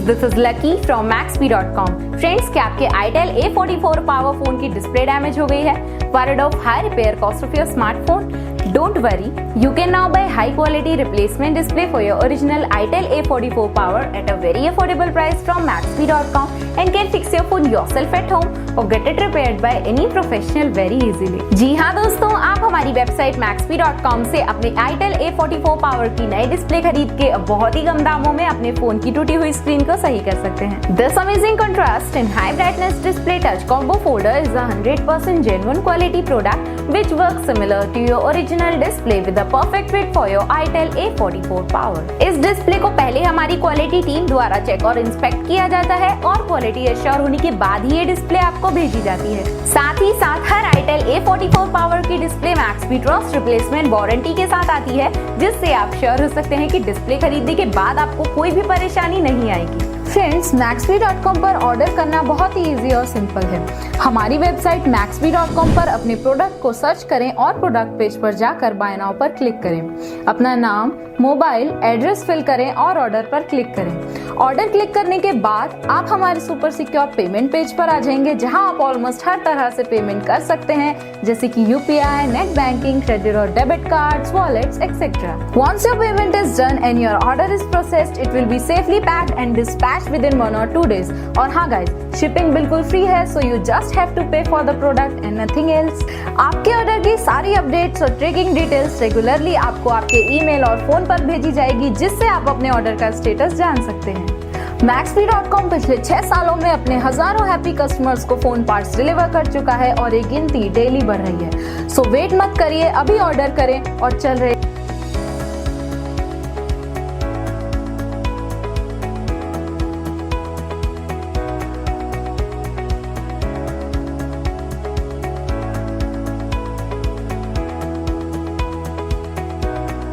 this is Lucky from Maxbhi.com. Friends, क्या आपके Itel A44 Power phone की display damage हो गई है? Worried of high repair cost of your smartphone? Don't worry, you can now buy high quality replacement display for your original Itel A44 Power at a very affordable price from Maxbhi.com and can fix your phone yourself at home or get it repaired by any professional very easily. जी हाँ दोस्तों, आप हमारी website Maxbhi.com से अपने Itel A44 Power की नई display खरीद के बहुत ही कम दामों में अपने फोन की टूटी हुई स्क्रीन को सही कर सकते हैं। This amazing contrast and high brightness display touch combo folder is a 100% genuine quality product which works similar to your original display with a perfect fit for your Itel A44 Power. इस display को पहले हमारी quality team द्वारा check और inspect किया जाता है और क्वालिटी एश्योर होने के बाद ही ये डिस्प्ले आपको भेजी जाती है। साथ ही साथ हर Itel A44 Power की display Maxbhi trust replacement warranty के साथ आती है, जिससे आप श्योर हो सकते हैं कि डिस्प्ले खरीदने के बाद आपको कोई भी परेशानी नहीं आएगी। फ्रेंड्स, Maxbhi.com पर ऑर्डर करना बहुत ही इजी और सिंपल है। हमारी वेबसाइट Maxbhi.com पर अपने प्रोडक्ट को सर्च करें और प्रोडक्ट पेज पर जाकर बाय नाउ पर क्लिक करें। अपना नाम, मोबाइल, एड्रेस फिल करें और ऑर्डर पर क्लिक करें। ऑर्डर क्लिक करने के बाद आप हमारे सुपर सिक्योर पेमेंट पेज पर आ जाएंगे, जहां आप ऑलमोस्ट हर तरह से पेमेंट कर सकते हैं, जैसे कि UPI, नेट बैंकिंग, क्रेडिट और debit cards, wallets, etcetera. Once your payment is done and your order is processed, it will be safely packed and dispatched within 1 or 2 days. और हाँ गाइस, शिपिंग बिल्कुल free है, so you just have to pay for the product and nothing else. आपके order की सारी updates और tracking details regularly आपको आपके ईमेल और फोन पर भेजी जाएगी, जिससे आप अपने ऑर्डर का स्टेटस जान सकते हैं। Maxbhi.com पिछले 6 सालों में अपने हजारों हैप्पी कस्टमर्स को फोन पार्ट्स डिलीवर कर चुका है और ये गिनती डेली बढ़ रही है। सो वेट मत करिए, अभी ऑर्डर करें और चल रहे